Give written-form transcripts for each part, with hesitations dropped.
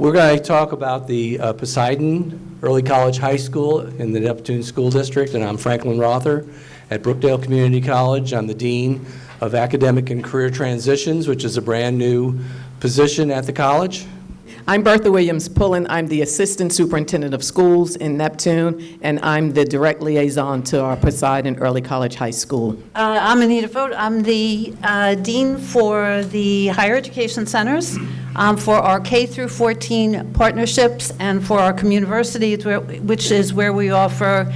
We're going to talk about the Poseidon Early College High School in the Neptune School District, and I'm Franklin Rother at Brookdale Community College. I'm the Dean of Academic and Career Transitions, which is a brand new position at the college. I'm Bertha Williams-Pullen. I'm the Assistant Superintendent of Schools in Neptune, and I'm the direct liaison to our Poseidon Early College High School. I'm Anita Vogt. I'm the Dean for the Higher Education Centers, for our K through 14 partnerships, and for our community, which is where we offer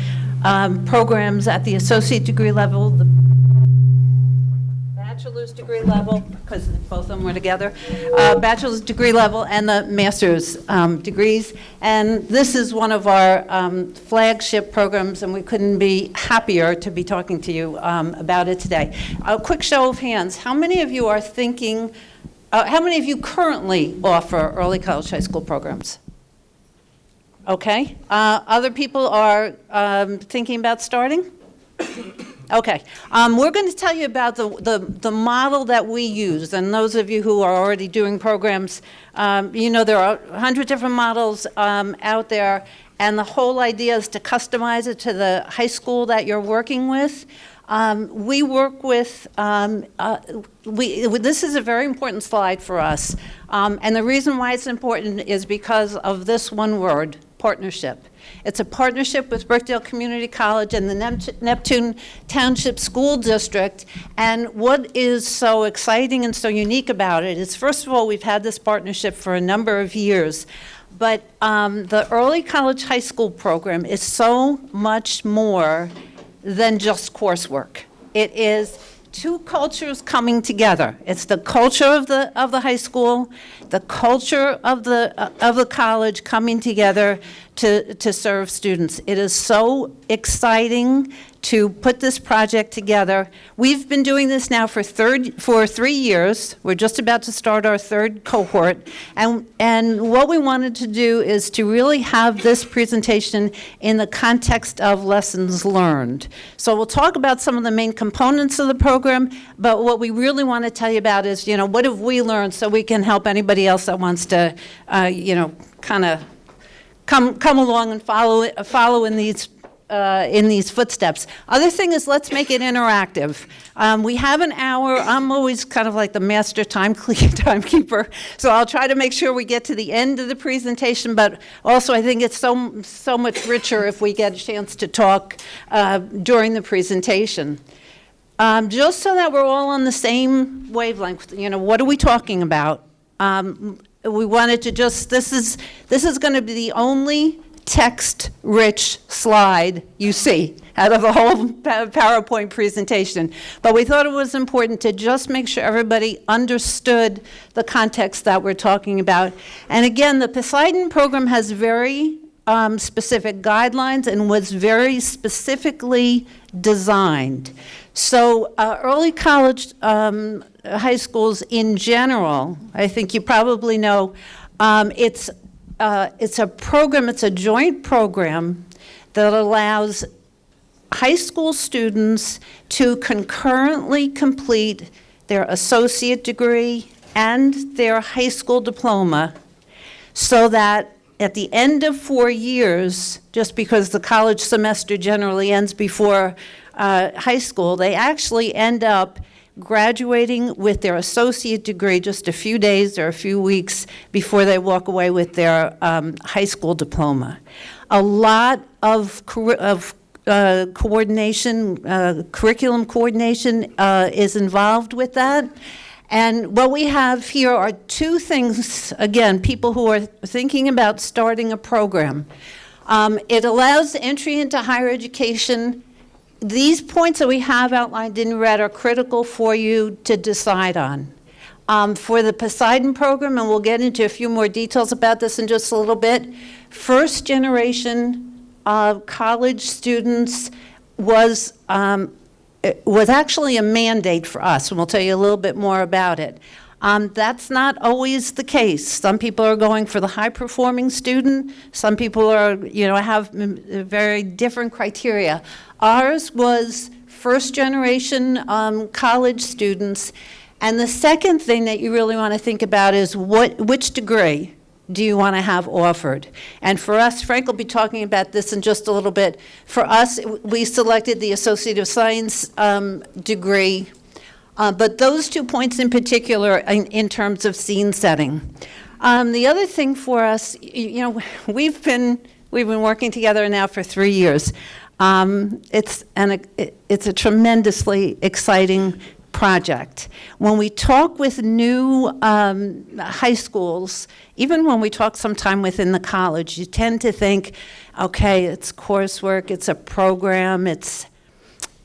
programs at the associate degree level, the bachelor's degree level, because both of them were together, bachelor's degree level and the master's degrees. And this is one of our flagship programs, and we couldn't be happier to be talking to you about it today. A quick show of hands. How many of you are thinking, how many of you currently offer early college high school programs? Okay. Other people are thinking about starting? Okay. We're going to tell you about the model that we use, and those of you who are already doing programs, you know there are 100 different models out there, and the whole idea is to customize it to the high school that you're working with. We work with, this is a very important slide for us, and the reason why it's important is because of this one word, partnership. It's a partnership with Brookdale Community College and the Neptune Township School District. And what is so exciting and so unique about it is, first of all, we've had this partnership for a number of years. But the early college high school program is so much more than just coursework. It is two cultures coming together. It's the culture of the high school, the culture of the college coming together to serve students. It is so exciting to put this project together. We've been doing this now for 3 years. We're just about to start our third cohort. And what we wanted to do is to really have this presentation in the context of lessons learned. So we'll talk about some of the main components of the program, but what we really want to tell you about is, you know, what have we learned so we can help anybody else that wants to, you know, kind of come along and follow in these footsteps. Other thing is, let's make it interactive. We have an hour. I'm always kind of like the master timekeeper, so I'll try to make sure we get to the end of the presentation, but also I think it's so much richer if we get a chance to talk during the presentation. Just so that we're all on the same wavelength, you know, what are we talking about? We wanted to just, this is going to be the only text-rich slide you see out of the whole PowerPoint presentation. But we thought it was important to just make sure everybody understood the context that we're talking about. And again, the Poseidon program has very specific guidelines and was very specifically designed. So early college high schools in general, I think you probably know, it's a program, it's a joint program that allows high school students to concurrently complete their associate degree and their high school diploma, so that at the end of 4 years, just because the college semester generally ends before high school, they actually end up graduating with their associate degree just a few days or a few weeks before they walk away with their high school diploma. A lot of coordination, curriculum coordination is involved with that. And what we have here are two things, again, people who are thinking about starting a program. It allows entry into higher education. These points that we have outlined in red are critical for you to decide on. For the Poseidon program, and we'll get into a few more details about this in just a little bit, first generation college students was actually a mandate for us, and we'll tell you a little bit more about it. That's not always the case. Some people are going for the high-performing student. Some people are, you know, have very different criteria. Ours was first-generation college students. And the second thing that you really want to think about is which degree. do you want to have offered? And for us, Frank will be talking about this in just a little bit. For us, we selected the Associate of Science degree, but those 2 points in particular in terms of scene setting. The other thing for us, we've been working together now for 3 years. It's a tremendously exciting project. When we talk with new high schools, even when we talk sometime within the college, you tend to think, okay, it's coursework, it's a program, it's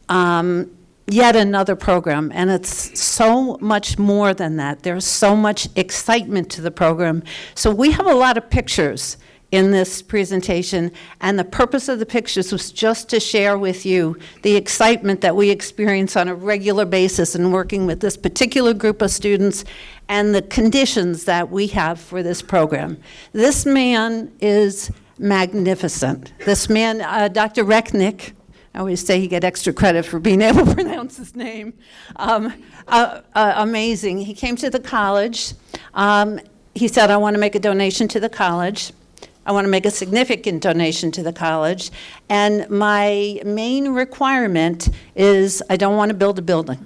yet another program, and it's so much more than that. There's so much excitement to the program. So we have a lot of pictures in this presentation, and the purpose of the pictures was just to share with you the excitement that we experience on a regular basis in working with this particular group of students and the conditions that we have for this program. This man is magnificent. This man, Dr. Recknick, I always say he get extra credit for being able to pronounce his name. Amazing. He came to the college. He said, I want to make a donation to the college. I want to make a significant donation to the college. And my main requirement is I don't want to build a building.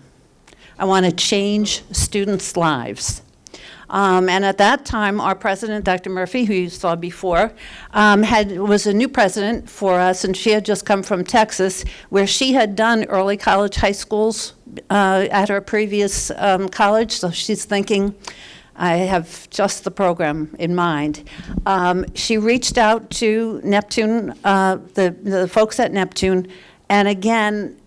I want to change students' lives. And at that time, our president, Dr. Murphy, who you saw before, was a new president for us, and she had just come from Texas, where she had done early college high schools at her previous college. So she's thinking, I have just the program in mind. She reached out to Neptune, the folks at Neptune, and again,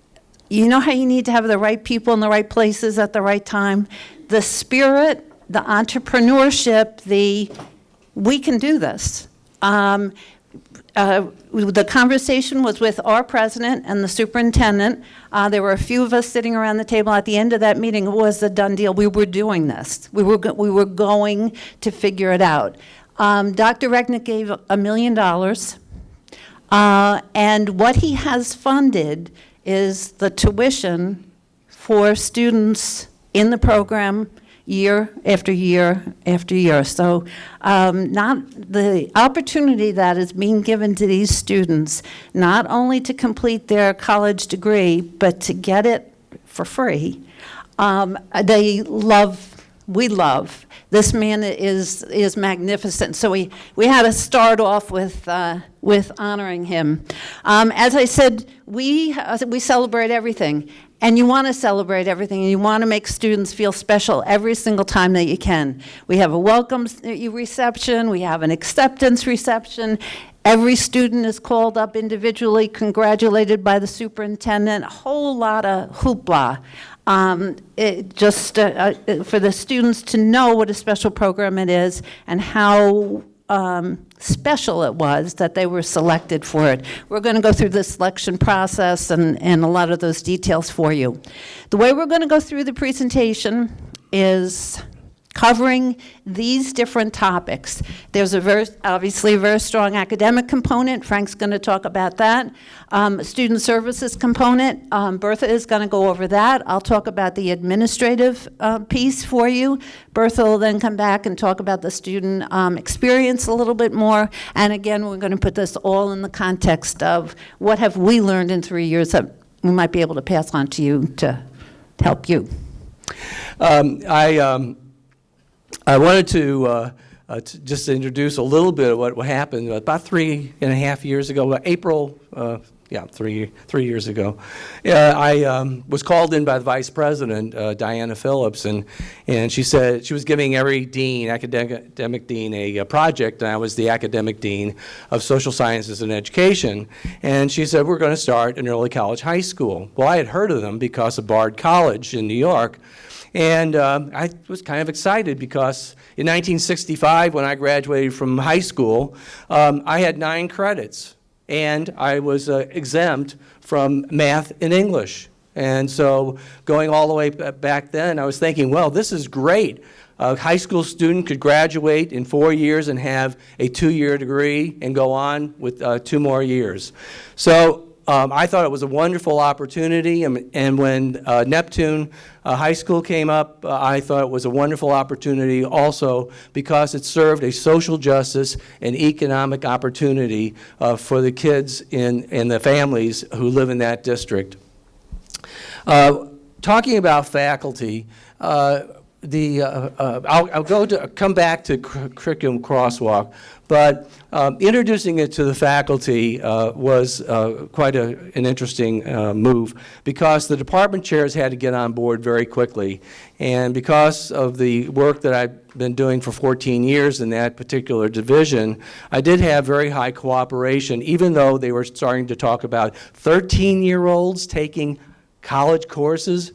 you know how you need to have the right people in the right places at the right time? The spirit, the entrepreneurship, we can do this. The conversation was with our president and the superintendent. There were a few of us sitting around the table. At the end of that meeting, it was a done deal. We were doing this. We were going to figure it out. Dr. Recknick gave $1 million. And what he has funded is the tuition for students in the program year after year after year. So not the opportunity that is being given to these students, not only to complete their college degree, but to get it for free. We love. This man is magnificent. So we had to start off with honoring him. As I said, we celebrate everything. And you want to celebrate everything, and you want to make students feel special every single time that you can. We have a welcome reception, we have an acceptance reception. Every student is called up individually, congratulated by the superintendent, a whole lot of hoopla. For the students to know what a special program it is and how special it was that they were selected for it. We're going to go through the selection process and a lot of those details for you. The way we're going to go through the presentation is covering these different topics. There's obviously a very strong academic component. Frank's going to talk about that. Student services component. Bertha is going to go over that. I'll talk about the administrative piece for you. Bertha will then come back and talk about the student experience a little bit more. And again, we're going to put this all in the context of what have we learned in 3 years that we might be able to pass on to you to help you. I wanted to just introduce a little bit of what happened about 3.5 years ago, April, 3 years ago. I was called in by the Vice President, Diana Phillips, and she said she was giving every dean, academic dean, a project, and I was the academic dean of social sciences and education, and she said, we're going to start an early college high school. Well, I had heard of them because of Bard College in New York. And I was kind of excited because in 1965, when I graduated from high school, I had 9 credits, and I was exempt from math and English. And so going all the way back then, I was thinking, well, this is great. A high school student could graduate in 4 years and have a 2-year degree and go on with 2 more years. So I thought it was a wonderful opportunity, and when Neptune High School came up, I thought it was a wonderful opportunity also because it served a social justice and economic opportunity for the kids and the families who live in that district. Talking about faculty, I'll come back to curriculum crosswalk, but introducing it to the faculty was quite an interesting move because the department chairs had to get on board very quickly. And because of the work that I've been doing for 14 years in that particular division, I did have very high cooperation, even though they were starting to talk about 13-year-olds taking college courses.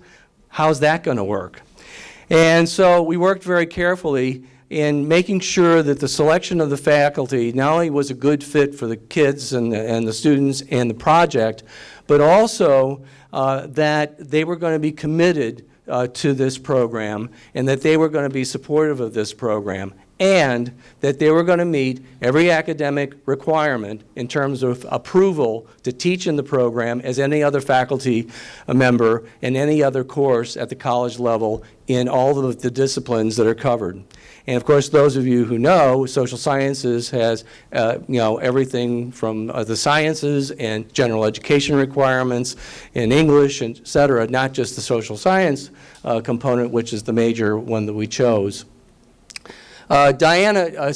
How's that going to work? And so we worked very carefully in making sure that the selection of the faculty not only was a good fit for the kids and the students and the project, but also that they were going to be committed to this program and that they were going to be supportive of this program and that they were going to meet every academic requirement in terms of approval to teach in the program as any other faculty member in any other course at the college level in all of the disciplines that are covered. And of course, those of you who know, social sciences has everything from the sciences and general education requirements in English, et cetera, not just the social science component, which is the major one that we chose. Diana,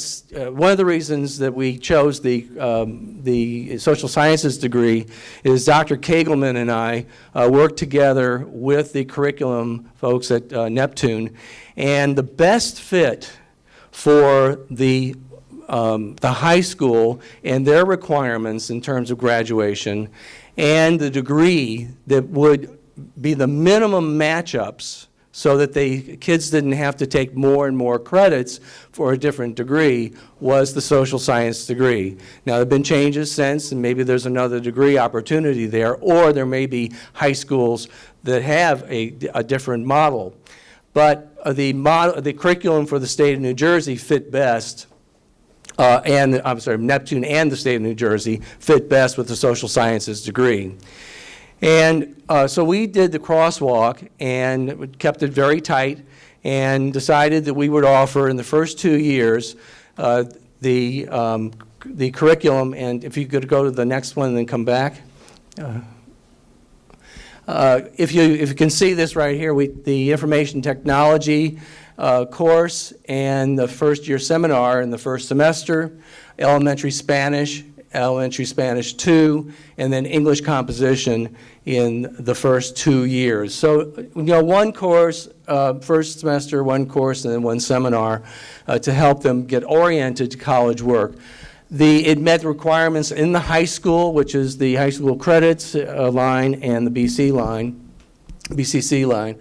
one of the reasons that we chose the social sciences degree is Dr. Kagelman and I worked together with the curriculum folks at Neptune, and the best fit for the high school and their requirements in terms of graduation and the degree that would be the minimum matchups so that the kids didn't have to take more and more credits for a different degree was the social science degree. Now, there have been changes since, and maybe there's another degree opportunity there, or there may be high schools that have a different model. But the curriculum for the state of New Jersey fit best, Neptune and the state of New Jersey fit best with the social sciences degree. And so we did the crosswalk and kept it very tight and decided that we would offer in the first 2 years the curriculum. And if you could go to the next one and then come back. If you can see this right here, the information technology course and the first year seminar in the first semester, elementary Spanish 2, and then English composition in the first 2 years. So, one course, first semester, one course, and then one seminar to help them get oriented to college work. It met the requirements in the high school, which is the high school credits line and the BCC line.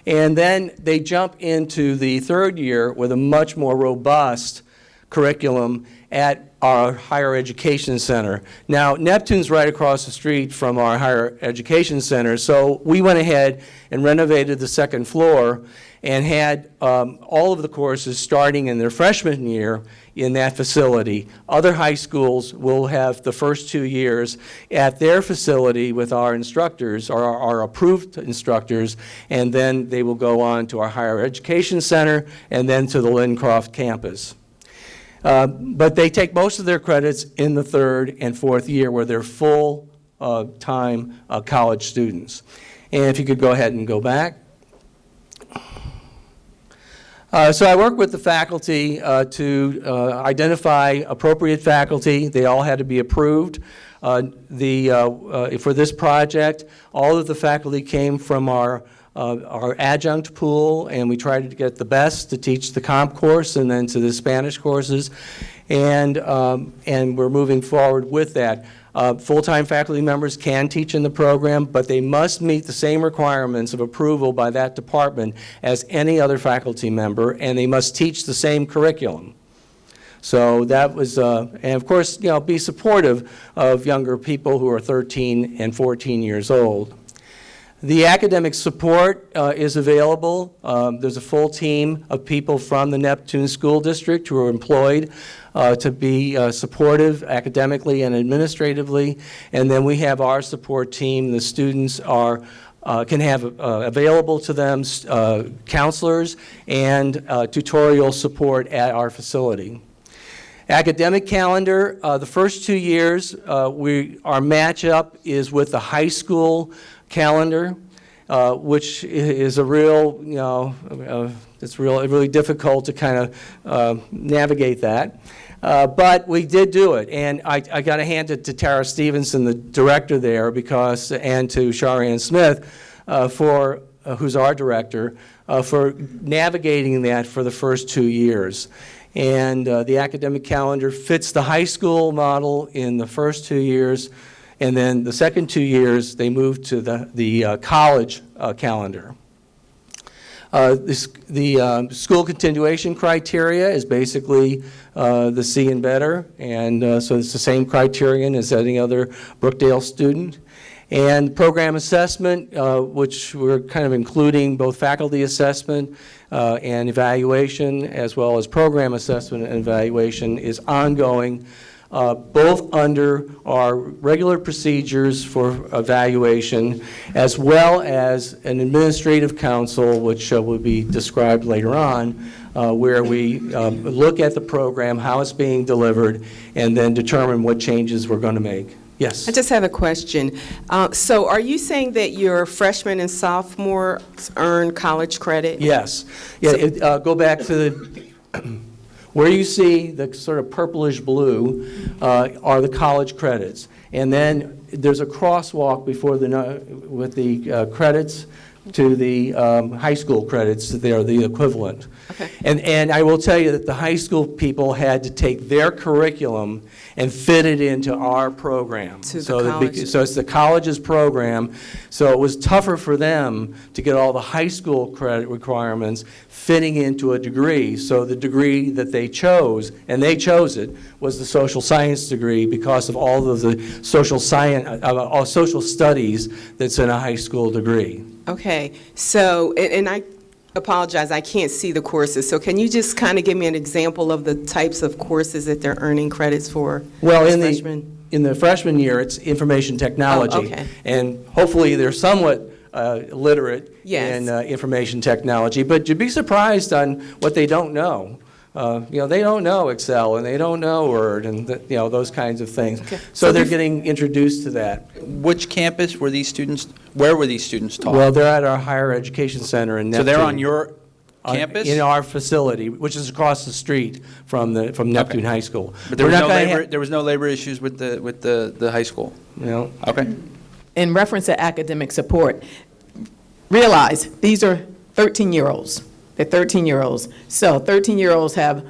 And then they jump into the third year with a much more robust curriculum at our higher education center. Now, Neptune's right across the street from our higher education center, so we went ahead and renovated the second floor and had all of the courses starting in their freshman year in that facility. Other high schools will have the first 2 years at their facility with our instructors, or our approved instructors, and then they will go on to our higher education center and then to the Lincroft campus. But they take most of their credits in the third and fourth year where they're full-time college students. And if you could go ahead and go back. So I worked with the faculty to identify appropriate faculty. They all had to be approved. For this project, all of the faculty came from our adjunct pool, and we tried to get the best to teach the comp course and then to the Spanish courses, and we're moving forward with that. Full-time faculty members can teach in the program, but they must meet the same requirements of approval by that department as any other faculty member, and they must teach the same curriculum. So that was, and of course, be supportive of younger people who are 13 and 14 years old. The academic support is available. There's a full team of people from the Neptune School District who are employed to be supportive academically and administratively. And then we have our support team. The students can have available to them counselors and tutorial support at our facility. Academic calendar, the first 2 years, our matchup is with the high school calendar, which is a real, it's really difficult to kind of navigate that. But we did do it, and I got to hand it to Tara Stevenson, the director there, and to Sharianne Smith, who's our director, for navigating that for the first 2 years. And the academic calendar fits the high school model in the first 2 years, and then the second 2 years they moved to the college calendar. The school continuation criteria is basically the C and better, and so it's the same criterion as any other Brookdale student. And program assessment, which we're kind of including both faculty assessment and evaluation, as well as program assessment and evaluation, is ongoing, both under our regular procedures for evaluation, as well as an administrative council, which will be described later on, where we look at the program, how it's being delivered, and then determine what changes we're going to make. Yes. I just have a question. So are you saying that your freshmen and sophomores earn college credit? Yes. Yeah, go back to where you see the sort of purplish blue are the college credits. And then there's a crosswalk with the credits to the high school credits. They are the equivalent. Okay. And I will tell you that the high school people had to take their curriculum and fit it into our program. To the so college. So it's the college's program. So it was tougher for them to get all the high school credit requirements fitting into a degree. So the degree that they chose, and they chose it, was the social science degree because of all of the social studies that's in a high school degree. Okay. So, and I apologize, I can't see the courses. So can you just kind of give me an example of the types of courses that they're earning credits for? Well, as freshmen? in the freshman year, it's information technology. Oh, okay. And hopefully they're somewhat literate Yes. in information technology. But you'd be surprised on what they don't know. They don't know Excel, and they don't know Word, and those kinds of things. Okay. So they're getting introduced to that. Which campus were these students, where were these students taught? Well, they're at our higher education center in Neptune. So they're on your campus? In our facility, which is across the street from Neptune High School. But there was no labor issues with the high school? Okay. In reference to academic support, realize these are 13-year-olds. They're 13-year-olds. So 13-year-olds have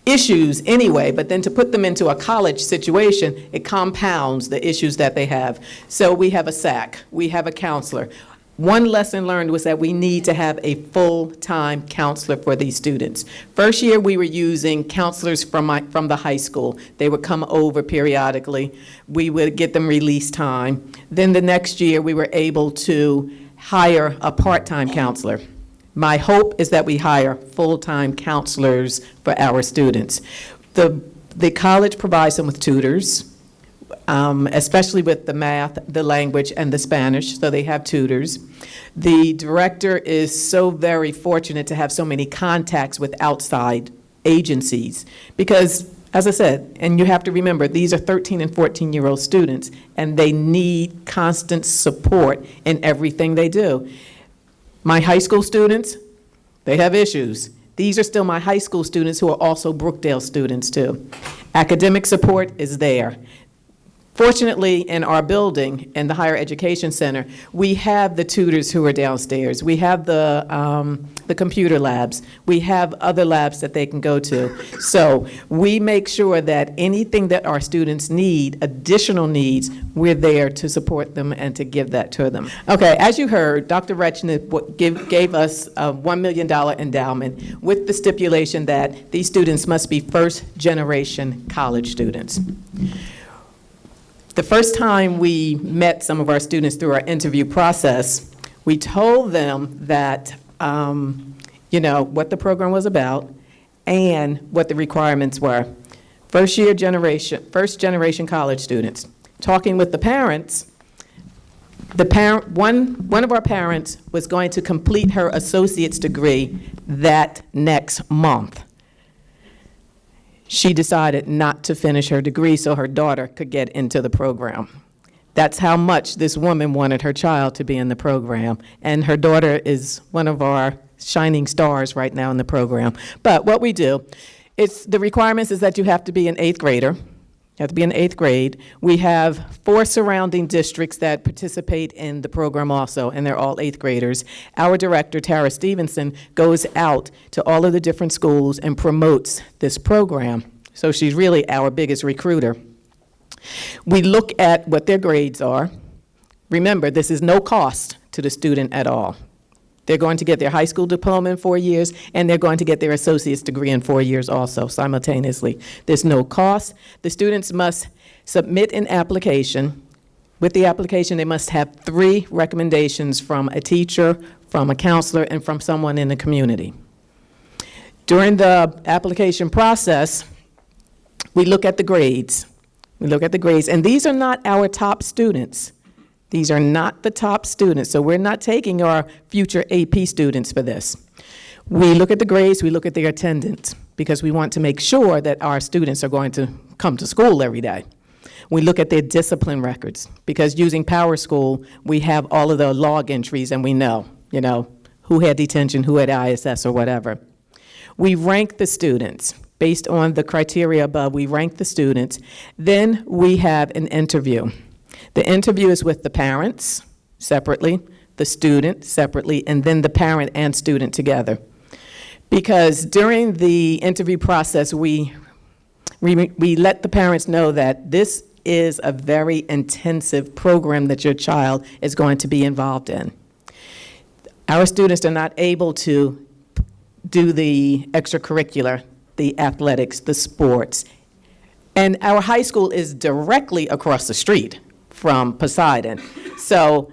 issues anyway, but then to put them into a college situation, it compounds the issues that they have. So we have a SAC. We have a counselor. One lesson learned was that we need to have a full-time counselor for these students. First year, we were using counselors from the high school. They would come over periodically. We would get them release time. Then the next year, we were able to hire a part-time counselor. My hope is that we hire full-time counselors for our students. The college provides them with tutors, especially with the math, the language, and the Spanish, so they have tutors. The director is so very fortunate to have so many contacts with outside agencies because, as I said, and you have to remember, these are 13 and 14-year-old students, and they need constant support in everything they do. My high school students, they have issues. These are still my high school students who are also Brookdale students too. Academic support is there. Fortunately, in our building, in the Higher Education Center, we have the tutors who are downstairs. We have the computer labs. We have other labs that they can go to. So we make sure that anything that our students need, additional needs, we're there to support them and to give that to them. Okay, as you heard, Dr. Rechnick gave us a $1 million endowment with the stipulation that these students must be first-generation college students. The first time we met some of our students through our interview process, We told them that, what the program was about and what the requirements were. First generation college students. Talking with the parents, one of our parents was going to complete her associate's degree that next month. She decided not to finish her degree so her daughter could get into the program. That's how much this woman wanted her child to be in the program. And her daughter is one of our shining stars right now in the program. But what we do, the requirements is that you have to be an 8th grader. You have to be in 8th grade. We have 4 surrounding districts that participate in the program also, and they're all 8th graders. Our director, Tara Stevenson, goes out to all of the different schools and promotes this program. So she's really our biggest recruiter. We look at what their grades are. Remember, this is no cost to the student at all. They're going to get their high school diploma in 4 years, and they're going to get their associate's degree in 4 years also, simultaneously. There's no cost. The students must submit an application. With the application, they must have 3 recommendations from a teacher, from a counselor, and from someone in the community. During the application process, we look at the grades. We look at the grades, and these are not our top students. These are not the top students, so we're not taking our future AP students for this. We look at the grades, we look at their attendance, because we want to make sure that our students are going to come to school every day. We look at their discipline records, because using Power School, we have all of the log entries, and we know, who had detention, who had ISS, or whatever. We rank the students. Based on the criteria above, we rank the students. Then we have an interview. The interview is with the parents separately, the student separately, and then the parent and student together. Because during the interview process, we let the parents know that this is a very intensive program that your child is going to be involved in. Our students are not able to do the extracurricular, the athletics, the sports. And our high school is directly across the street from Poseidon. So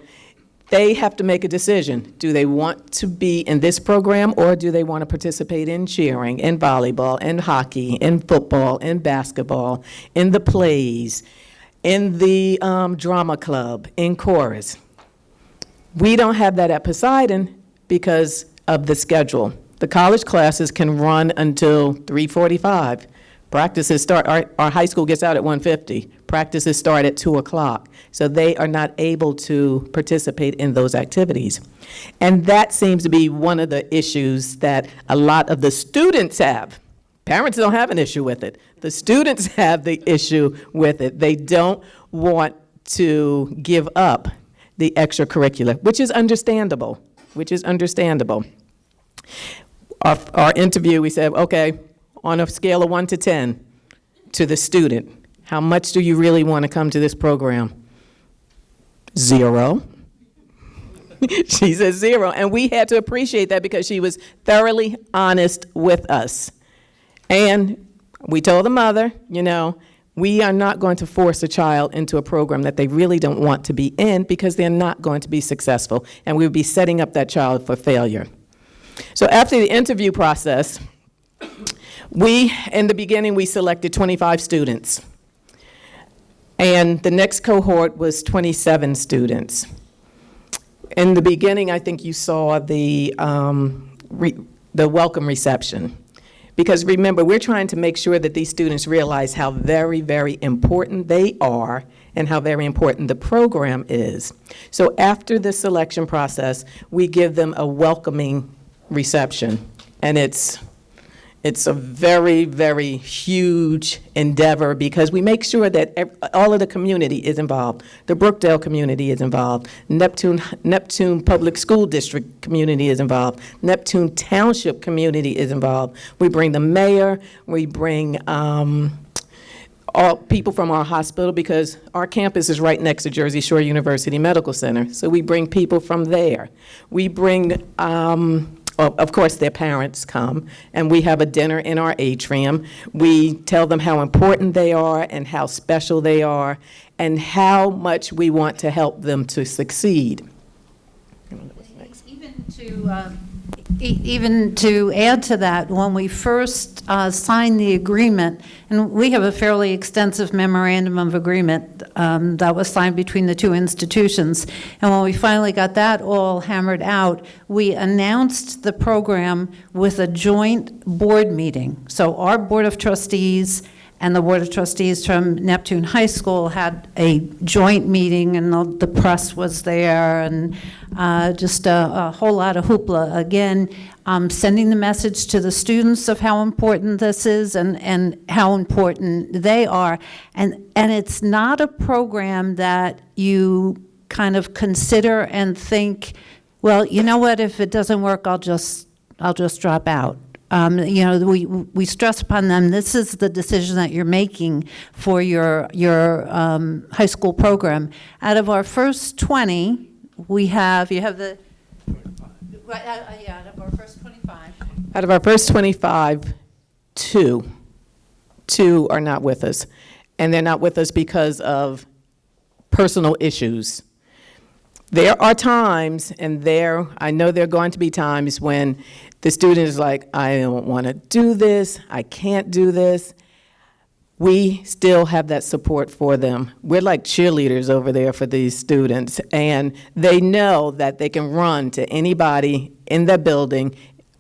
they have to make a decision. Do they want to be in this program, or do they want to participate in cheering, in volleyball, in hockey, in football, in basketball, in the plays, in the drama club, in chorus? We don't have that at Poseidon because of the schedule. The college classes can run until 3:45. Practices start, our high school gets out at 1:50. Practices start at 2 o'clock. So they are not able to participate in those activities. And that seems to be one of the issues that a lot of the students have. Parents don't have an issue with it. The students have the issue with it. They don't want to give up the extracurricular, which is understandable, Our interview, we said, okay, on a scale of 1 to 10, to the student, how much do you really want to come to this program? 0. She said 0, and we had to appreciate that because she was thoroughly honest with us. And we told the mother, we are not going to force a child into a program that they really don't want to be in because they're not going to be successful, and we would be setting up that child for failure. So after the interview process, in the beginning, we selected 25 students. And the next cohort was 27 students. In the beginning, I think you saw the welcome reception. Because remember, we're trying to make sure that these students realize how very, very important they are and how very important the program is. So after the selection process, we give them a welcoming reception. And it's a very, very huge endeavor because we make sure that all of the community is involved. The Brookdale community is involved. Neptune Public School District community is involved. Neptune Township community is involved. We bring the mayor. We bring all people from our hospital because our campus is right next to Jersey Shore University Medical Center. So we bring people from there. We bring of course, their parents come, and we have a dinner in our atrium. We tell them how important they are and how special they are and how much we want to help them to succeed. Even to add to that, when we first signed the agreement, and we have a fairly extensive memorandum of agreement that was signed between the two institutions, and when we finally got that all hammered out, we announced the program with a joint board meeting. So our Board of Trustees and the Board of Trustees from Neptune High School had a joint meeting, and the press was there, and just a whole lot of hoopla. Again, sending the message to the students of how important this is and how important they are. And it's not a program that you kind of consider and think, well, you know what, if it doesn't work, I'll just drop out. We stress upon them, this is the decision that you're making for your high school program. Out of our first 20, you have the, out of our first 25. Out of our first 25, two are not with us. And they're not with us because of personal issues. There are times, and I know there are going to be times when the student is like, I don't want to do this, I can't do this. We still have that support for them. We're like cheerleaders over there for these students, and they know that they can run to anybody in the building,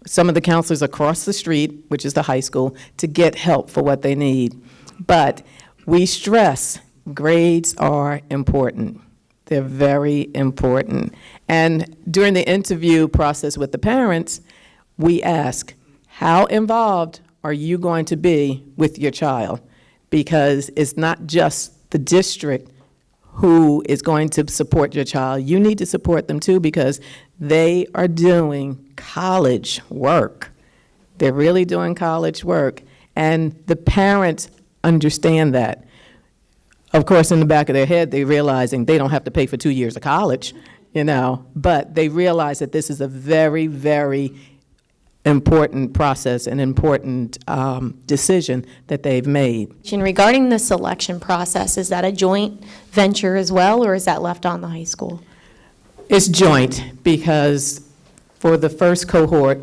some of the counselors across the street, which is the high school, to get help for what they need. But we stress grades are important. They're very important. And during the interview process with the parents, we ask, how involved are you going to be with your child? Because it's not just the district who is going to support your child. You need to support them too, because they are doing college work. They're really doing college work. And the parents understand that. Of course, in the back of their head, they're realizing they don't have to pay for 2 years of college, but they realize that this is a very, very important process, an important decision that they've made. And regarding the selection process, is that a joint venture as well, or is that left on the high school? It's joint, because for the first cohort,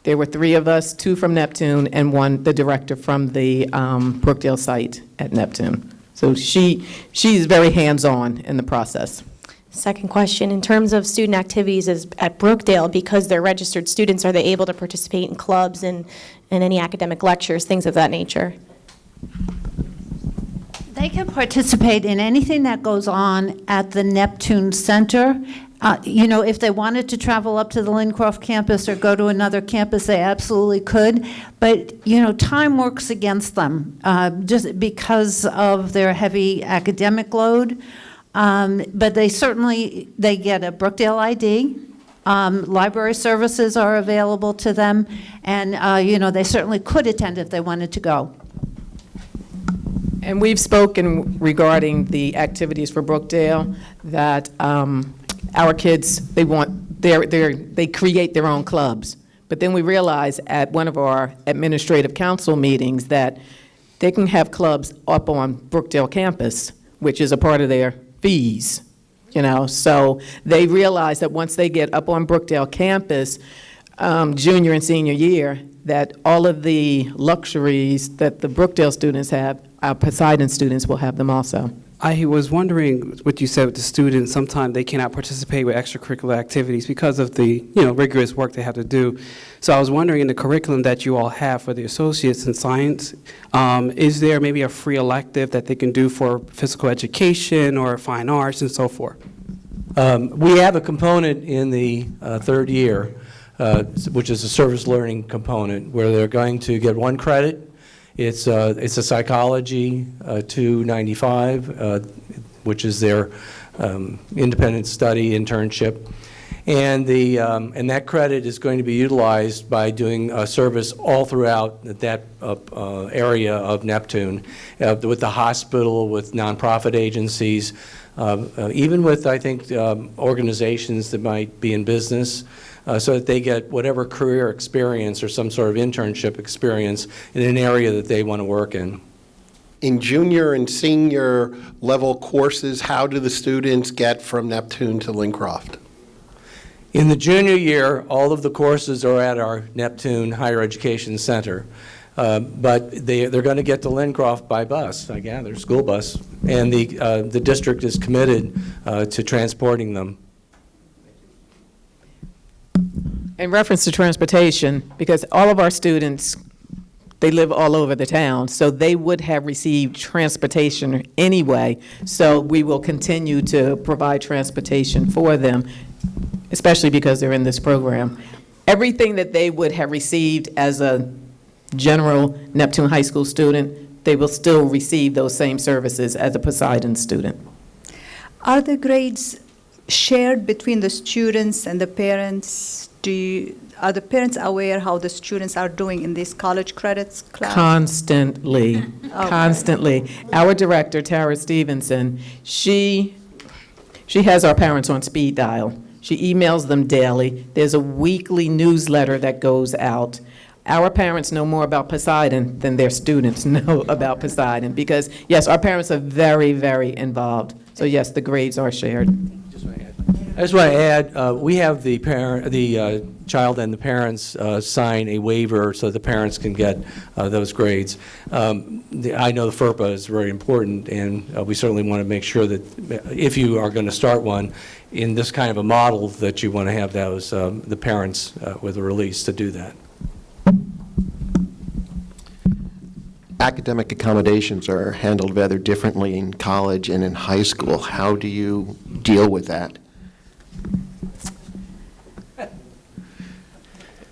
there were 3 of us, 2 from Neptune, and 1, the director from the Brookdale site at Neptune. So she's very hands-on in the process. Second question, in terms of student activities at Brookdale, because they're registered students, are they able to participate in clubs and any academic lectures, things of that nature? They can participate in anything that goes on at the Neptune Center. If they wanted to travel up to the Lincroft campus or go to another campus, they absolutely could. But, time works against them just because of their heavy academic load. But they get a Brookdale ID. Library services are available to them. And, they certainly could attend if they wanted to go. And we've spoken regarding the activities for Brookdale, that our kids, they create their own clubs. But then we realize at one of our administrative council meetings that they can have clubs up on Brookdale campus, which is a part of their fees, So they realize that once they get up on Brookdale campus, junior and senior year, that all of the luxuries that the Brookdale students have, our Poseidon students will have them also. I was wondering what you said with the students. Sometimes they cannot participate with extracurricular activities because of the rigorous work they have to do. So I was wondering, in the curriculum that you all have for the associates in science, is there maybe a free elective that they can do for physical education or fine arts and so forth? We have a component in the third year, which is a service learning component, where they're going to get 1 credit. It's a psychology 295, which is their independent study internship, and that credit is going to be utilized by doing service all throughout that area of Neptune, with the hospital, with nonprofit agencies, even with, I think, organizations that might be in business. So that they get whatever career experience or some sort of internship experience in an area that they want to work in. In junior and senior level courses, how do the students get from Neptune to Lincroft? In the junior year, all of the courses are at our Neptune Higher Education Center. But they're going to get to Lincroft by bus, I gather, school bus, and the district is committed to transporting them. In reference to transportation, because all of our students, they live all over the town, so they would have received transportation anyway, so we will continue to provide transportation for them, especially because they're in this program. Everything that they would have received as a general Neptune High School student, they will still receive those same services as a Poseidon student. Are the grades shared between the students and the parents? Are the parents aware how the students are doing in these college credits class? Constantly, constantly. Our director, Tara Stevenson, she has our parents on speed dial. She emails them daily. There's a weekly newsletter that goes out. Our parents know more about Poseidon than their students know about Poseidon because, yes, our parents are very, very involved. So, yes, the grades are shared. I just want to add, we have the child and the parents sign a waiver so the parents can get those grades. I know the FERPA is very important, and we certainly want to make sure that if you are going to start one in this kind of a model, that you want to have those the parents with a release to do that. Academic accommodations are handled rather differently in college and in high school. How do you deal with that?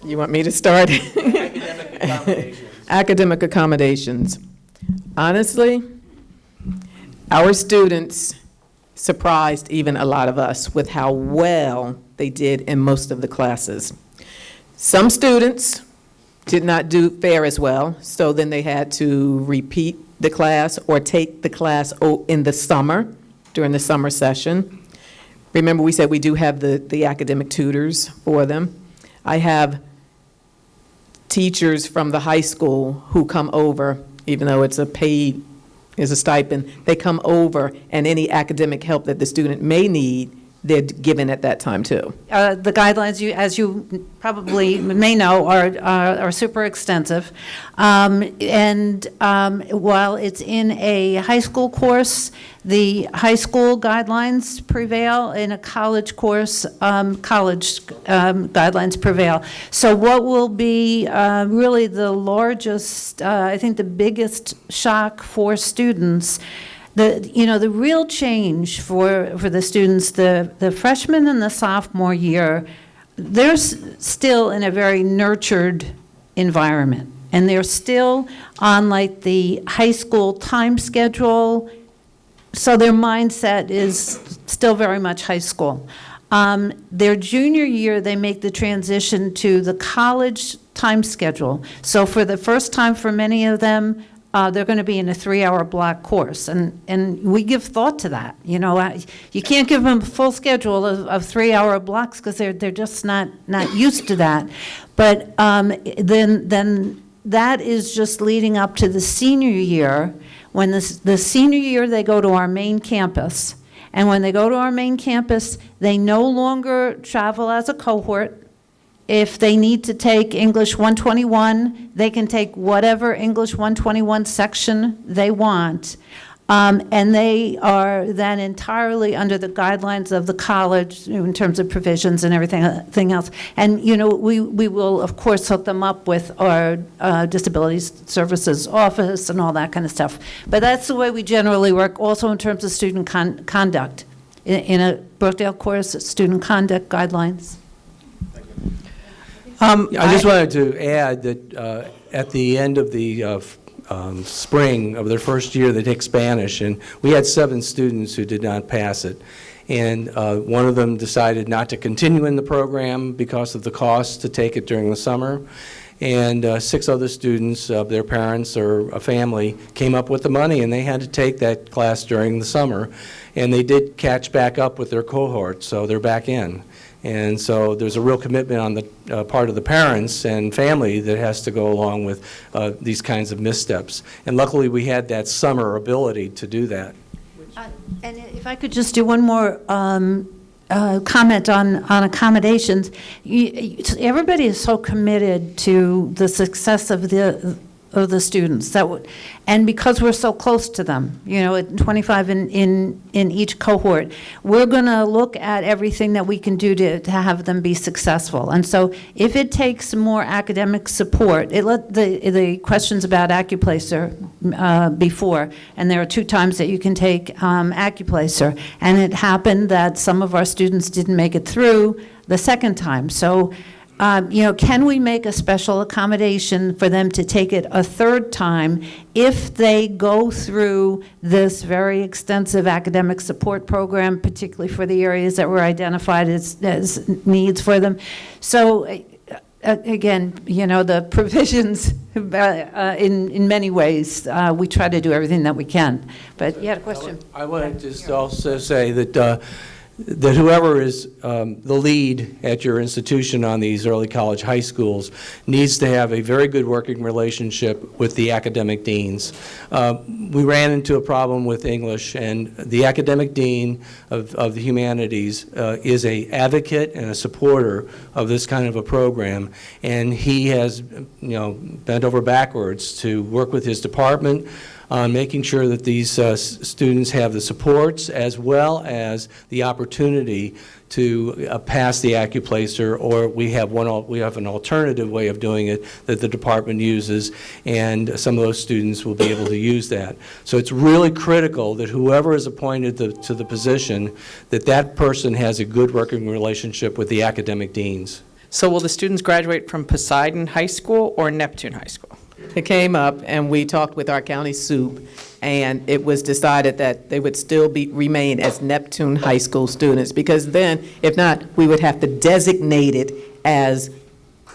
You want me to start? Academic accommodations. Academic accommodations. Honestly, our students surprised even a lot of us with how well they did in most of the classes. Some students did not do fare as well, so then they had to repeat the class or take the class in the summer, during the summer session. Remember, we said we do have the academic tutors for them. I have teachers from the high school who come over, even though it's a stipend, they come over, and any academic help that the student may need, they're given at that time too. The guidelines, as you probably may know, are super extensive. And while it's in a high school course, the high school guidelines prevail. In a college course, college guidelines prevail. So what will be really the largest, I think the biggest shock for students, the real change for the students, the freshman and the sophomore year, they're still in a very nurtured environment. And they're still on like the high school time schedule. So their mindset is still very much high school. Their junior year, they make the transition to the college time schedule. So for the first time for many of them, they're going to be in a 3-hour block course, and we give thought to that. You can't give them a full schedule of 3-hour blocks because they're just not used to that. But then that is just leading up to the senior year. When the senior year, they go to our main campus, and when they go to our main campus, they no longer travel as a cohort. If they need to take English 121, they can take whatever English 121 section they want. And they are then entirely under the guidelines of the college in terms of provisions and everything else. And, we will, of course, hook them up with our disability services office and all that kind of stuff. But that's the way we generally work, also in terms of student conduct. In a Brookdale course, student conduct guidelines. I just wanted to add that at the end of the spring of their first year, they take Spanish, and we had 7 students who did not pass it. And one of them decided not to continue in the program because of the cost to take it during the summer. And 6 other students, their parents or a family, came up with the money, and they had to take that class during the summer. And they did catch back up with their cohort, so they're back in. And so there's a real commitment on the part of the parents and family that has to go along with these kinds of missteps. And luckily, we had that summer ability to do that. And if I could just do one more comment on accommodations. Everybody is so committed to the success of the students, and because we're so close to them, 25 in each cohort, we're going to look at everything that we can do to have them be successful. And so if it takes more academic support, the questions about AccuPlacer before, and there are 2 times that you can take AccuPlacer, and it happened that some of our students didn't make it through the second time. So can we make a special accommodation for them to take it a 3rd time if they go through this very extensive academic support program, particularly for the areas that were identified as needs for them? So again, the provisions in many ways, we try to do everything that we can. But you had a question? I want to just also say that whoever is the lead at your institution on these early college high schools needs to have a very good working relationship with the academic deans. We ran into a problem with English, and the academic dean of the humanities is an advocate and a supporter of this kind of a program, and he has bent over backwards to work with his department on making sure that these students have the supports as well as the opportunity to pass the AccuPlacer, or we have an alternative way of doing it that the department uses, and some of those students will be able to use that. So it's really critical that whoever is appointed to the position, that person has a good working relationship with the academic deans. So will the students graduate from Poseidon High School or Neptune High School? It came up, and we talked with our county soup, and it was decided that they would still remain as Neptune High School students, because then, if not, we would have to designate it as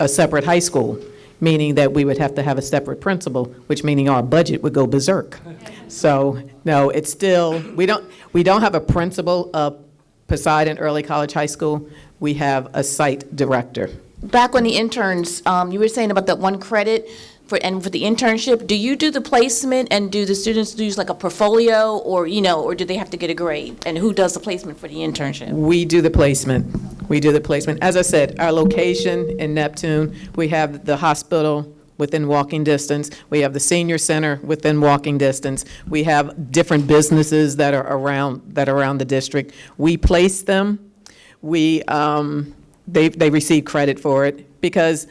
a separate high school, meaning that we would have to have a separate principal, which meaning our budget would go berserk. So, no, it's still, we don't have a principal of Poseidon Early College High School. We have a site director. Back on the interns, you were saying about that 1 credit for the internship. Do you do the placement, and do the students use like a portfolio, or do they have to get a grade? And who does the placement for the internship? We do the placement. We do the placement. As I said, our location in Neptune, we have the hospital within walking distance. We have the senior center within walking distance. We have different businesses that are around the district. We place them. They receive credit for it, because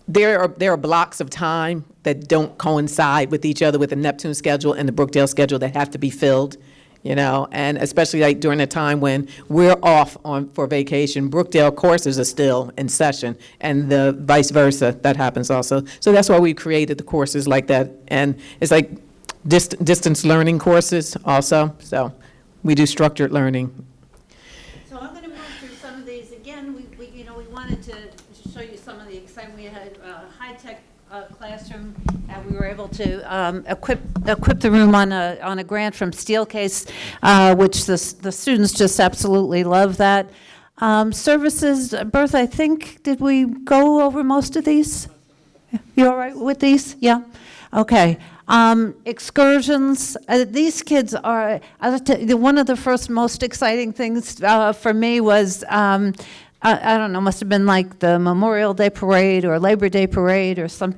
there are blocks of time that don't coincide with each other, with the Neptune schedule and the Brookdale schedule, that have to be filled, and especially like during a time when we're off for vacation, Brookdale courses are still in session, and the vice versa, that happens also. So that's why we created the courses like that, and it's like distance learning courses also, so we do structured learning. So I'm going to move through some of these. Again, we wanted to show you some of the excitement. We had a high-tech classroom, and we were able to equip the room on a grant from Steelcase, which the students just absolutely love that. Services, Bertha, I think, did we go over most of these? You all right with these? Yeah? Okay. Excursions, these kids are, one of the first most exciting things for me was, I don't know, must have been like the Memorial Day Parade or Labor Day Parade or some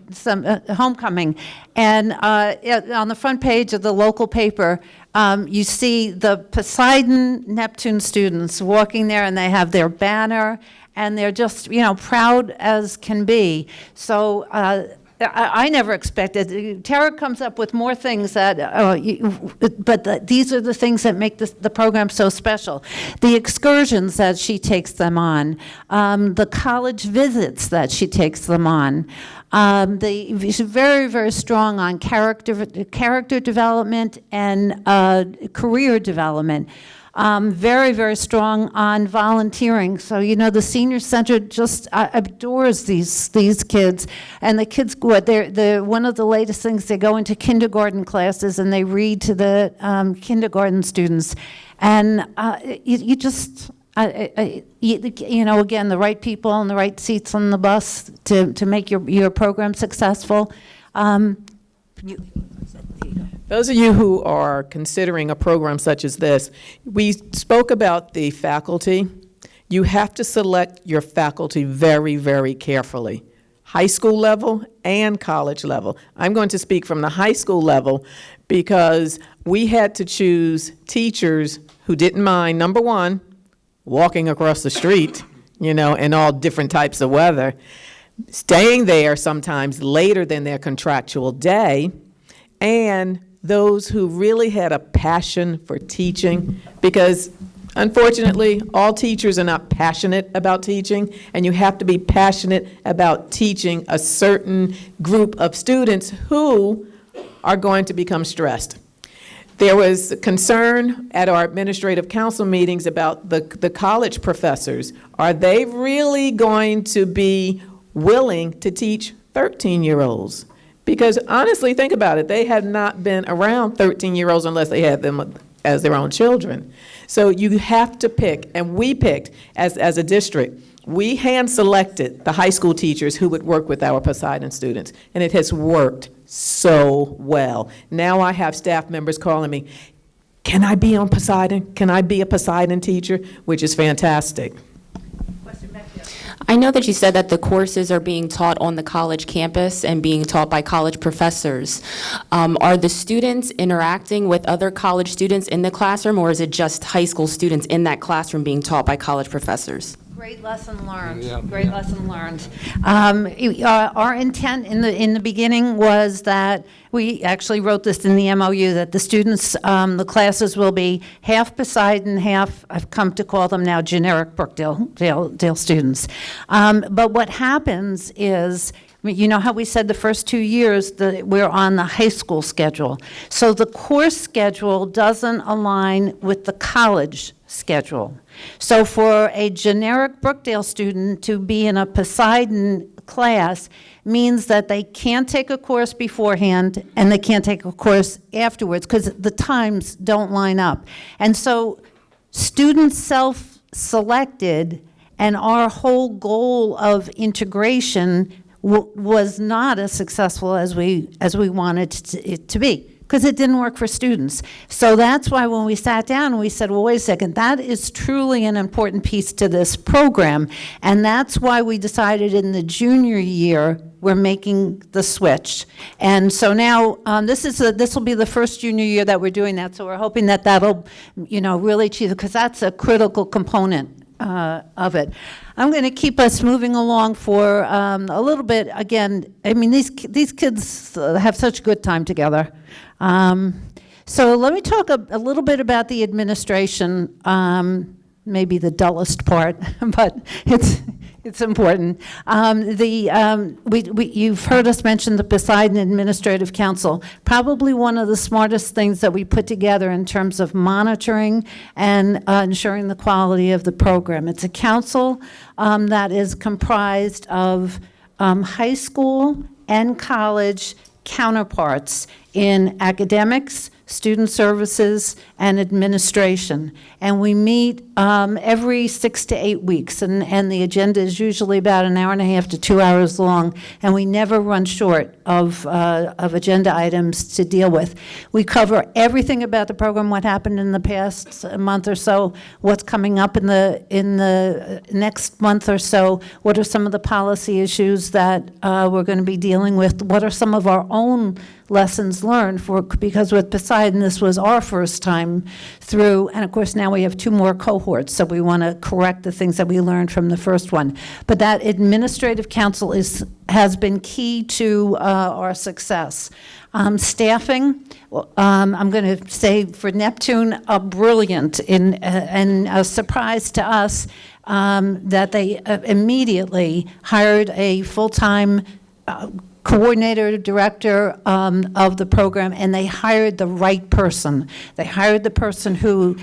homecoming. And on the front page of the local paper, you see the Poseidon Neptune students walking there, and they have their banner, and they're just, proud as can be. So I never expected. Tara comes up with more things that, but these are the things that make the program so special. The excursions that she takes them on, the college visits that she takes them on. She's very, very strong on character development and career development. Very, very strong on volunteering. So, the senior center just adores these kids. And the kids, one of the latest things, they go into kindergarten classes and they read to the kindergarten students. And you just, again, the right people and the right seats on the bus to make your program successful. Those of you who are considering a program such as this, we spoke about the faculty You have to select your faculty very, very carefully, high school level and college level. I'm going to speak from the high school level because we had to choose teachers who didn't mind, number one, walking across the street, in all different types of weather, staying there sometimes later than their contractual day, and those who really had a passion for teaching, because unfortunately, all teachers are not passionate about teaching, and you have to be passionate about teaching a certain group of students who are going to become stressed. There was concern at our administrative council meetings about the college professors. Are they really going to be willing to teach 13-year-olds? Because honestly, think about it. They had not been around 13-year-olds unless they had them as their own children. So you have to pick, and we picked as a district. We hand-selected the high school teachers who would work with our Poseidon students, and it has worked so well. Now I have staff members calling me, can I be on Poseidon? Can I be a Poseidon teacher? Which is fantastic. I know that you said that the courses are being taught on the college campus and being taught by college professors. Are the students interacting with other college students in the classroom, or is it just high school students in that classroom being taught by college professors? Great lesson learned. Yeah. Great lesson learned. Our intent in the beginning was that we actually wrote this in the MOU, that the students, the classes will be half Poseidon, half, I've come to call them now generic Brookdale students. But what happens is, you know how we said the first 2 years that we're on the high school schedule. So the course schedule doesn't align with the college schedule. So for a generic Brookdale student to be in a Poseidon class means that they can't take a course beforehand and they can't take a course afterwards because the times don't line up. And so students self-selected, and our whole goal of integration was not as successful as we wanted it to be, because it didn't work for students. So that's why when we sat down, we said, well, wait a second, that is truly an important piece to this program. And that's why we decided in the junior year, we're making the switch. And so now, this will be the first junior year that we're doing that. So we're hoping that that'll, really achieve it, because that's a critical component of it. I'm going to keep us moving along for a little bit. Again, I mean, these kids have such a good time together. So let me talk a little bit about the administration, maybe the dullest part, but it's important. You've heard us mention the Poseidon Administrative Council. Probably one of the smartest things that we put together in terms of monitoring and ensuring the quality of the program. It's a council that is comprised of high school and college counterparts in academics, student services, and administration. And we meet every 6 to 8 weeks, and the agenda is usually about an hour and a half to 2 hours long, and we never run short of agenda items to deal with. We cover everything about the program, what happened in the past month or so, what's coming up in the next month or so, what are some of the policy issues that we're going to be dealing with, what are some of our own lessons learned, because with Poseidon, this was our first time through, and of course now we have 2 more cohorts, so we want to correct the things that we learned from the first one. But that administrative council has been key to our success. Staffing, I'm going to say for Neptune, brilliant, and a surprise to us that they immediately hired a full-time coordinator, director of the program, and they hired the right person. They hired the person who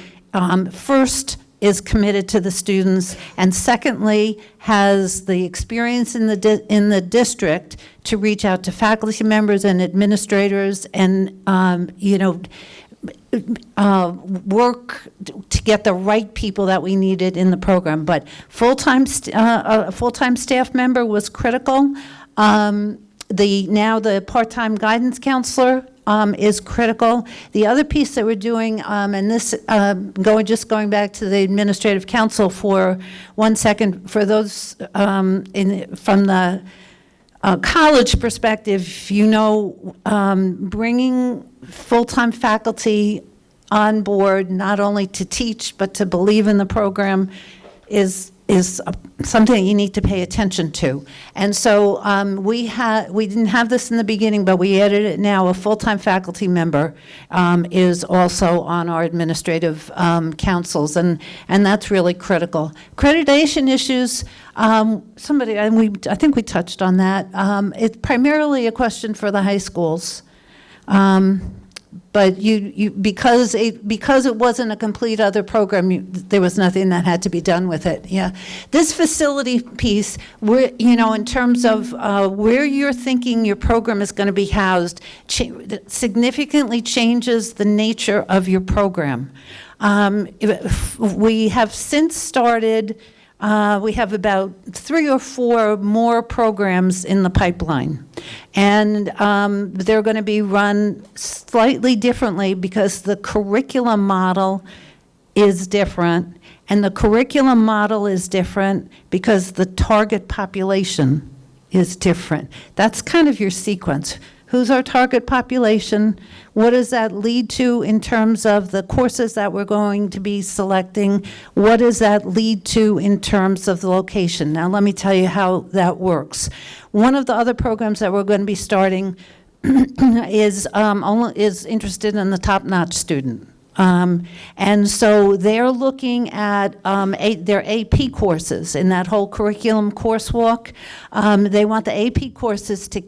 first is committed to the students, and secondly, has the experience in the district to reach out to faculty members and administrators and, work to get the right people that we needed in the program. But a full-time staff member was critical. The part-time guidance counselor is critical. The other piece that we're doing, and this, going back to the administrative council for 1 second, for those from the college perspective, bringing full-time faculty on board, not only to teach, but to believe in the program is something you need to pay attention to. And so we didn't have this in the beginning, but we added it now. A full-time faculty member is also on our administrative councils, and that's really critical. Accreditation issues, I think we touched on that. It's primarily a question for the high schools. But because it wasn't a complete other program, there was nothing that had to be done with it. Yeah, this facility piece, in terms of where you're thinking your program is going to be housed, significantly changes the nature of your program. We have since started. We have about 3 or 4 more programs in the pipeline. And they're going to be run slightly differently because the curriculum model is different. And the curriculum model is different because the target population is different. That's kind of your sequence. Who's our target population? What does that lead to in terms of the courses that we're going to be selecting? What does that lead to in terms of the location? Now, let me tell you how that works. One of the other programs that we're going to be starting is interested in the top-notch student. And so they're looking at their AP courses in that whole curriculum course walk. They want the AP courses to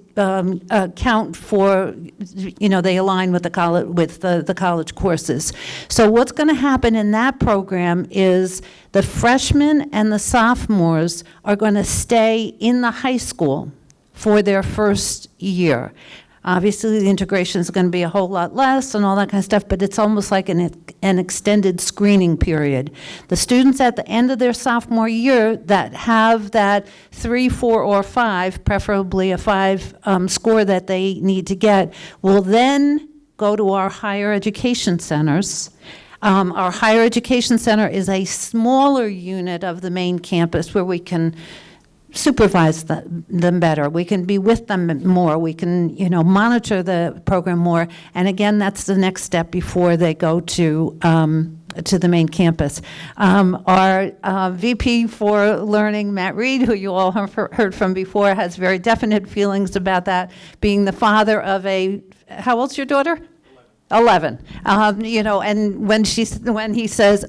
count for, they align with the college courses. So what's going to happen in that program is the freshmen and the sophomores are going to stay in the high school for their first year. Obviously, the integration is going to be a whole lot less and all that kind of stuff, but it's almost like an extended screening period. The students at the end of their sophomore year that have that 3, 4, or 5, preferably a 5 score that they need to get, will then go to our higher education centers. Our higher education center is a smaller unit of the main campus where we can supervise them better. We can be with them more. We can, monitor the program more. And again, that's the next step before they go to the main campus. Our VP for Learning, Matt Reed, who you all have heard from before, has very definite feelings about that, being the father of how old's your daughter? 11. And when he says,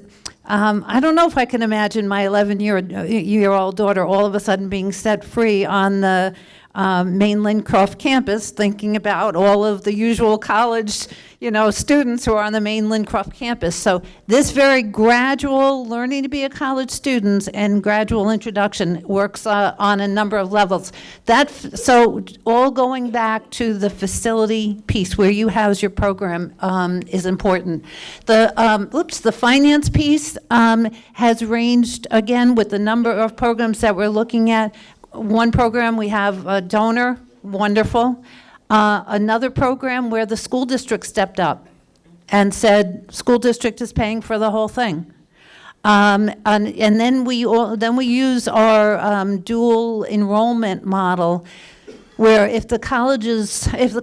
I don't know if I can imagine my 11-year-old daughter all of a sudden being set free on the main Lincroft campus, thinking about all of the usual college, students who are on the main Lincroft campus. So this very gradual learning to be a college student and gradual introduction works on a number of levels. So all going back to the facility piece where you house your program is important. The finance piece has ranged, again, with the number of programs that we're looking at. One program, we have a donor, wonderful. Another program where the school district stepped up and said, school district is paying for the whole thing. And then we use our dual enrollment model, where if the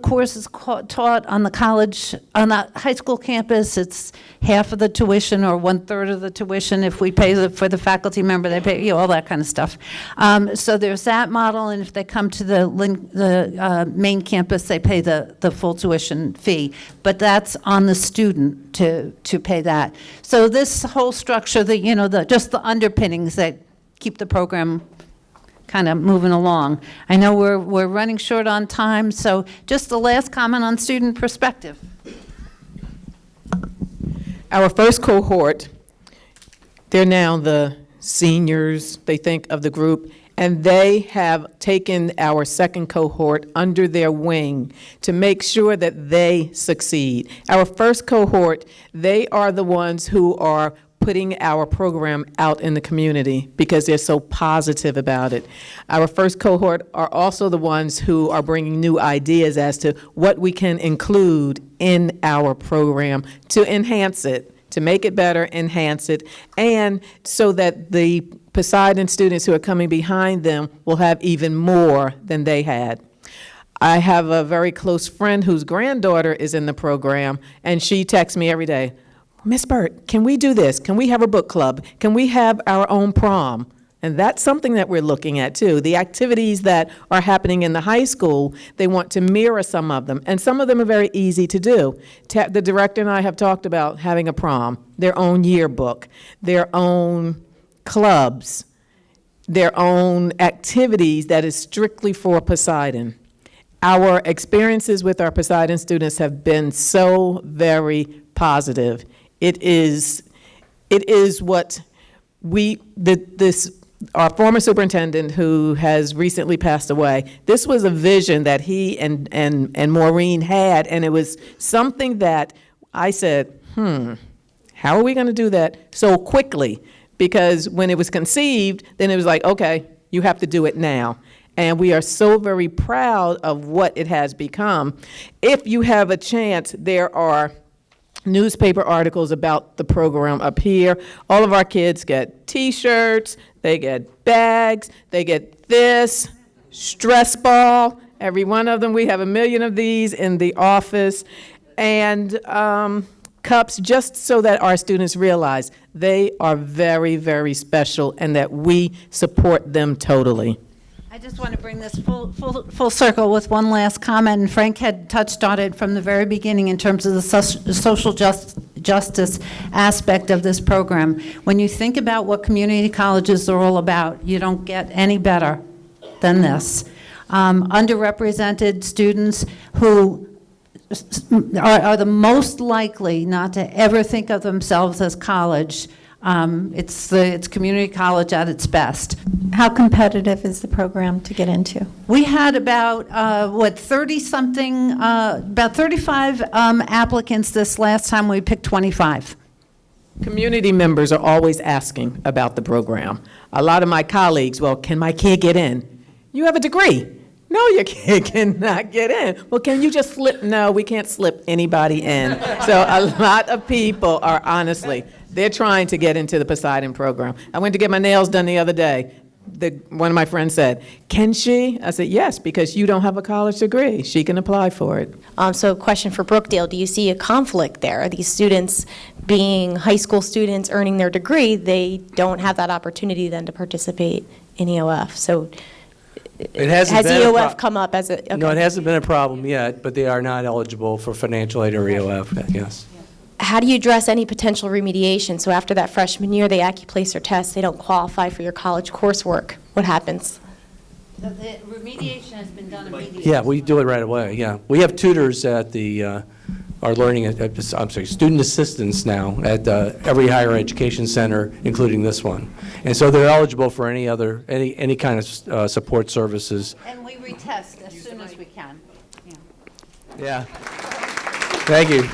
course is taught on the high school campus, it's half of the tuition or 1/3 of the tuition. If we pay for the faculty member, they pay, all that kind of stuff. So there's that model, and if they come to the main campus, they pay the full tuition fee. But that's on the student to pay that. So this whole structure, just the underpinnings that keep the program kind of moving along. I know we're running short on time, so just the last comment on student perspective. Our first cohort, they're now the seniors, they think, of the group, and they have taken our second cohort under their wing to make sure that they succeed. Our first cohort, they are the ones who are putting our program out in the community because they're so positive about it. Our first cohort are also the ones who are bringing new ideas as to what we can include in our program to enhance it, to make it better, enhance it, and so that the Poseidon students who are coming behind them will have even more than they had. I have a very close friend whose granddaughter is in the program, and she texts me every day, Miss Burt, can we do this? Can we have a book club? Can we have our own prom? And that's something that we're looking at, too. The activities that are happening in the high school, they want to mirror some of them, and some of them are very easy to do. The director and I have talked about having a prom, their own yearbook, their own clubs, their own activities that is strictly for Poseidon. Our experiences with our Poseidon students have been so very positive. It is what our former superintendent, who has recently passed away, this was a vision that he and Maureen had, and it was something that I said, how are we going to do that so quickly? Because when it was conceived, then it was like, okay, you have to do it now. And we are so very proud of what it has become. If you have a chance, there are newspaper articles about the program up here. All of our kids get T-shirts, they get bags, they get this, stress ball, every one of them. We have 1 million of these in the office. And cups, just so that our students realize they are very, very special and that we support them totally. I just want to bring this full circle with one last comment, and Frank had touched on it from the very beginning in terms of the social justice aspect of this program. When you think about what community colleges are all about, you don't get any better than this. Underrepresented students who are the most likely not to ever think of themselves as college. It's community college at its best. How competitive is the program to get into? We had about, 30-something, about 35 applicants this last time. We picked 25. Community members are always asking about the program. A lot of my colleagues, well, can my kid get in? You have a degree. No, your kid cannot get in. Well, can you just slip? No, we can't slip anybody in. So a lot of people are honestly, they're trying to get into the Poseidon program. I went to get my nails done the other day. One of my friends said, can she? I said, yes, because you don't have a college degree. She can apply for it. So question for Brookdale, do you see a conflict there? Are these students being high school students earning their degree, they don't have that opportunity then to participate in EOF? So has EOF come up as a... Okay. No, it hasn't been a problem yet, but they are not eligible for financial aid or EOF, yes. How do you address any potential remediation? So after that freshman year, they AccuPlace their tests, they don't qualify for your college coursework. What happens? The remediation has been done immediately. Yeah, we do it right away, yeah. We have tutors at the, student assistants now at every higher education center, including this one. And so they're eligible for any kind of support services. And we retest as soon as we can. Yeah. Thank you.